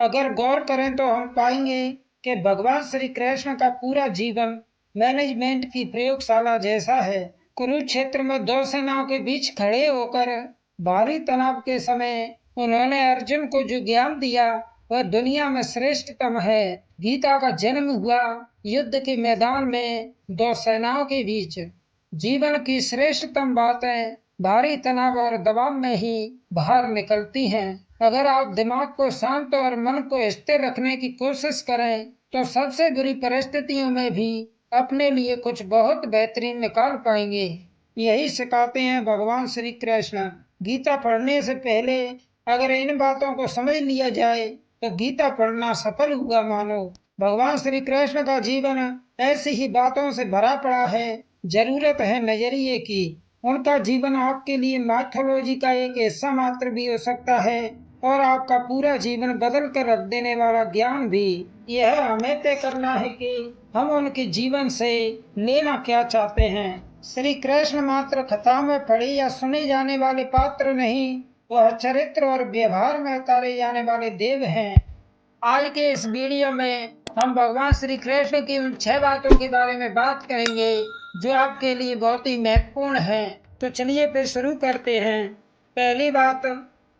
अगर गौर करें तो हम पाएंगे कि भगवान श्री कृष्ण का पूरा जीवन मैनेजमेंट की प्रयोगशाला जैसा है। कुरुक्षेत्र में दो सेनाओं के बीच खड़े होकर भारी तनाव के समय उन्होंने अर्जुन को जो ज्ञान दिया वह दुनिया में श्रेष्ठतम है। गीता का जन्म हुआ युद्ध के मैदान में दो सेनाओं के बीच। जीवन की श्रेष्ठतम बातें भारी तनाव और दबाव में ही बाहर निकलती हैं। अगर आप दिमाग को शांत और मन को स्थिर रखने की कोशिश करें तो सबसे बुरी परिस्थितियों में भी अपने लिए कुछ बहुत बेहतरीन निकाल पाएंगे। यही सिखाते हैं भगवान श्री कृष्ण। गीता पढ़ने से पहले अगर इन बातों को समझ लिया जाए तो गीता पढ़ना सफल हुआ मानो। भगवान श्री कृष्ण का जीवन ऐसी ही बातों से भरा पड़ा है। जरूरत है नजरिए की। उनका जीवन आपके लिए मैथोलॉजी का एक हिस्सा मात्र भी हो सकता है और आपका पूरा जीवन बदल कर रख देने वाला ज्ञान भी। यह हमें तय करना है कि हम उनके जीवन से लेना क्या चाहते हैं। श्री कृष्ण मात्र कथा में पढ़े या सुने जाने वाले पात्र नहीं, वह चरित्र और व्यवहार में उतारे जाने वाले देव हैं। आज के इस वीडियो में हम भगवान श्री कृष्ण की उन 6 बातों के बारे में बात करेंगे जो आपके लिए बहुत ही महत्वपूर्ण है। तो चलिए फिर शुरू करते हैं। पहली बात,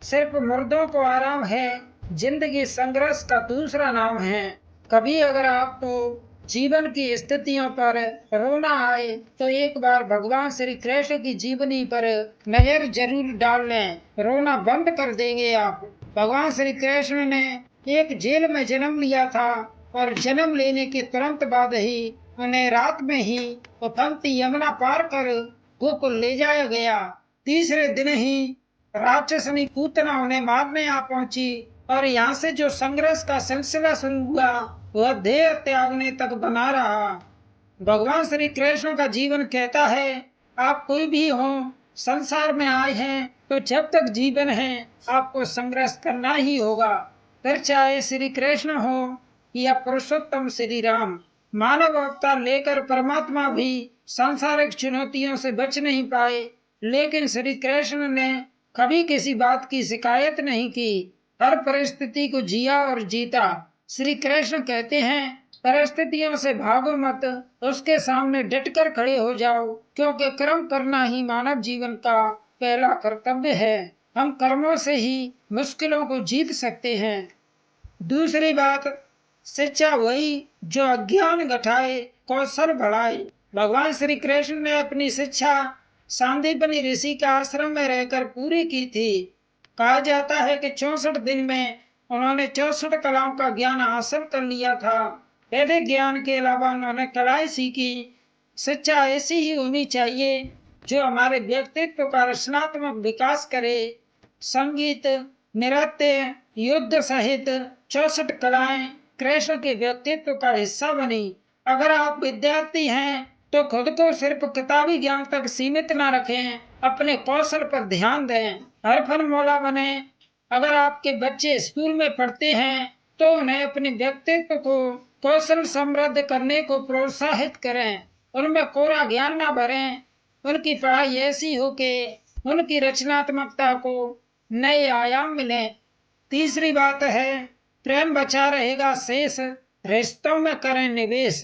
सिर्फ मुर्दों को आराम है, जिंदगी संघर्ष का दूसरा नाम है। कभी अगर आपको जीवन की स्थितियों पर रोना आए तो एक बार भगवान श्री कृष्ण की जीवनी पर नजर जरूर डाल लें। रोना बंद कर देंगे आप। भगवान श्री कृष्ण ने एक जेल में जन्म लिया था और जन्म लेने के तुरंत बाद ही उन्हें रात में ही उफनती यमुना पार कर गोकुल ले जाया गया। तीसरे दिन ही राक्षसनी पूतना उन्हें मारने आ पहुंची और यहाँ से जो संघर्ष का सिलसिला शुरू हुआ वह देह त्यागने तक बना रहा। भगवान श्री कृष्ण का जीवन कहता है, आप कोई भी हो, संसार में आए हैं तो जब तक जीवन है आपको संघर्ष करना ही होगा। फिर चाहे श्री कृष्ण हो या पुरुषोत्तम श्री राम। मानव अवतार लेकर परमात्मा भी सांसारिक चुनौतियों से बच नहीं पाए, लेकिन श्री कृष्ण ने कभी किसी बात की शिकायत नहीं की। हर परिस्थिति को जिया और जीता। श्री कृष्ण कहते हैं, परिस्थितियों से भागो मत, उसके सामने डटकर खड़े हो जाओ, क्योंकि कर्म करना ही मानव जीवन का पहला कर्तव्य है। हम कर्मों से ही मुश्किलों को जीत सकते हैं। दूसरी बात, शिक्षा वही जो अज्ञान घटाए, कौशल बढ़ाए। भगवान श्री कृष्ण ने अपनी शिक्षा सांदीपनि ऋषि के आश्रम में रहकर पूरी की थी। कहा जाता है कि 64 दिन में उन्होंने 64 कलाओं का ज्ञान हासिल कर लिया था। वैदिक ज्ञान के अलावा उन्होंने कलाएं सीखी। शिक्षा ऐसी ही होनी चाहिए जो हमारे व्यक्तित्व का रचनात्मक विकास करे। संगीत, नृत्य, युद्ध सहित 64 कलाएं कृष्ण के व्यक्तित्व का हिस्सा बनी। अगर आप विद्यार्थी हैं तो खुद को सिर्फ किताबी ज्ञान तक सीमित न रखें, अपने कौशल पर ध्यान दें, हरफन मौला बने। अगर आपके बच्चे स्कूल में पढ़ते हैं तो उन्हें अपने व्यक्तित्व को कौशल समृद्ध करने को प्रोत्साहित करें, उनमें कोरा ज्ञान न भरें। उनकी पढ़ाई ऐसी हो कि उनकी रचनात्मकता को नए आयाम मिले। तीसरी बात है, प्रेम बचा रहेगा शेष, रिश्तों में करें निवेश।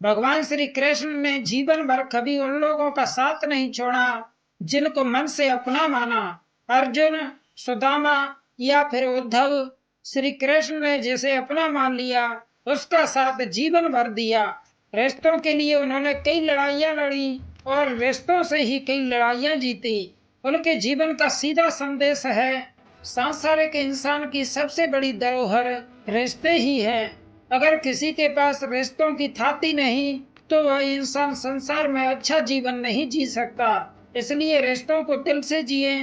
भगवान श्री कृष्ण ने जीवन भर कभी उन लोगों का साथ नहीं छोड़ा जिनको मन से अपना माना। अर्जुन, सुदामा या फिर उद्धव, श्री कृष्ण ने जिसे अपना मान लिया उसका साथ जीवन भर दिया। रिश्तों के लिए उन्होंने कई लड़ाइयां लड़ी और रिश्तों से ही कई लड़ाइयां जीती। उनके जीवन का सीधा संदेश है, सांसारिक इंसान की सबसे बड़ी धरोहर रिश्ते ही है। अगर किसी के पास रिश्तों की थाती नहीं तो वह इंसान संसार में अच्छा जीवन नहीं जी सकता। इसलिए रिश्तों को दिल से जिए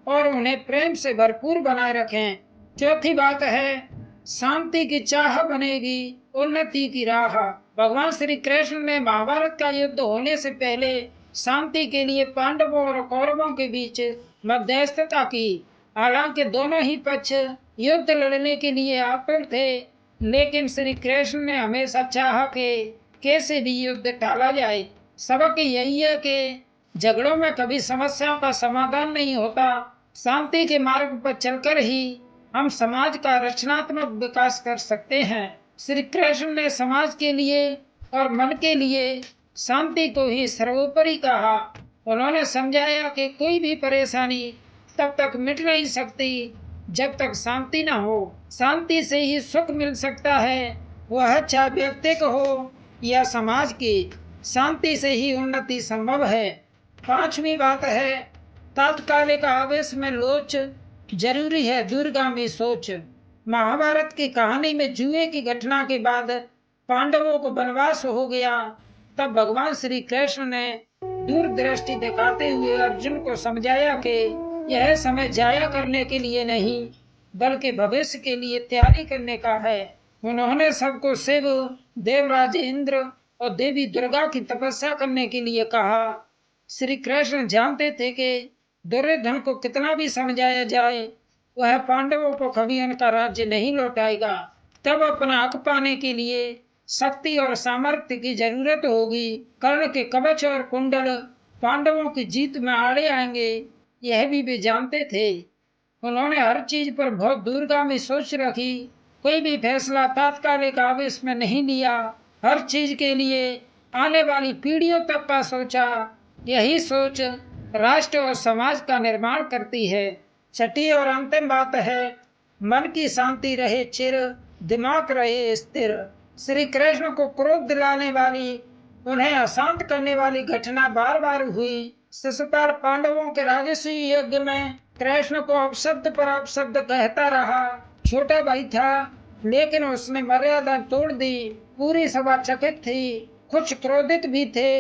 और उन्हें प्रेम से भरपूर बनाए रखें। चौथी बात है, शांति की चाह बनेगी उन्नति की राह। भगवान श्री कृष्ण ने महाभारत का युद्ध होने से पहले शांति के लिए पांडवों और कौरवों के बीच मध्यस्थता की। हालांकि दोनों ही पक्ष युद्ध लड़ने के लिए आतुर थे, लेकिन श्री कृष्ण ने हमेशा चाहा कि कैसे भी युद्ध टाला जाए। सबक यही है कि झगड़ों में कभी समस्याओं का समाधान नहीं होता, शांति के मार्ग पर चलकर ही हम समाज का रचनात्मक विकास कर सकते हैं। श्री कृष्ण ने समाज के लिए और मन के लिए शांति को ही सर्वोपरि कहा। उन्होंने समझाया कि कोई भी परेशानी तब तक मिट नहीं सकती जब तक शांति न हो। शांति से ही सुख मिल सकता है, वह चाहे व्यक्ति को हो या समाज की। शांति से ही उन्नति संभव है। पांचवी बात है, तात्कालिक आवेश में लोच, जरूरी है दूरगामी सोच। महाभारत की कहानी में जुए की घटना के बाद पांडवों को वनवास हो गया। तब भगवान श्री कृष्ण ने दूरदृष्टि दिखाते हुए अर्जुन को समझाया कि यह समय जाया करने के लिए नहीं, बल्कि भविष्य के लिए तैयारी करने का है। उन्होंने सबको शिव, देवराज इंद्र और देवी दुर्गा की तपस्या करने के लिए कहा। श्री कृष्ण जानते थे कि दुर्योधन को कितना भी समझाया जाए, वह पांडवों को कभी उनका राज्य नहीं लौटाएगा। तब अपना हक पाने के लिए शक्ति और सामर्थ्य की जरूरत होगी। कर्ण के कवच और कुंडल पांडवों की जीत में आड़े आएंगे, यह भी वे जानते थे। उन्होंने हर चीज पर बहुत दूरगामी सोच रखी। कोई भी फैसला तात्कालिक आवेश में नहीं लिया। हर चीज के लिए आने वाली पीढ़ियों तक का सोचा। यही सोच राष्ट्र और समाज का निर्माण करती है। छठी और अंतिम बात है, मन की शांति रहे चिर, दिमाग रहे स्थिर। श्री कृष्ण को क्रोध दिलाने वाली, उन्हें अशांत करने वाली घटना बार बार हुई। शिशुपाल पांडवों के राजस्वी यज्ञ में कृष्ण को अपशब्द पर अपशब्द कहता रहा। छोटा भाई था, लेकिन उसने मर्यादा तोड़ दी। पूरी सभा चकित थी, कुछ क्रोधित भी थे,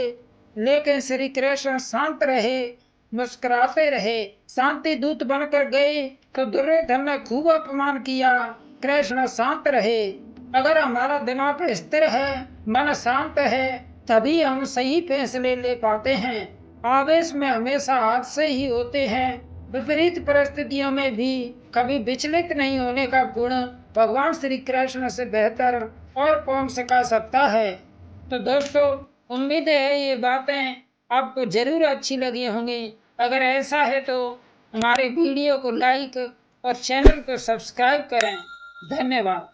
लेकिन श्री कृष्ण शांत रहे, मुस्कुराते रहे। शांति दूत बनकर गए तो दुर्योधन ने खूब अपमान किया। कृष्ण शांत रहे। अगर हमारा दिमाग स्थिर है, मन शांत है, तभी हम सही फैसले ले पाते हैं। आवेश में हमेशा हादसे ही होते हैं। विपरीत परिस्थितियों में भी कभी विचलित नहीं होने का गुण भगवान श्री कृष्ण से बेहतर और कौन सिखा सकता है। तो दोस्तों, उम्मीद है ये बातें आपको जरूर अच्छी लगी होंगी। अगर ऐसा है तो हमारे वीडियो को लाइक और चैनल को सब्सक्राइब करें। धन्यवाद।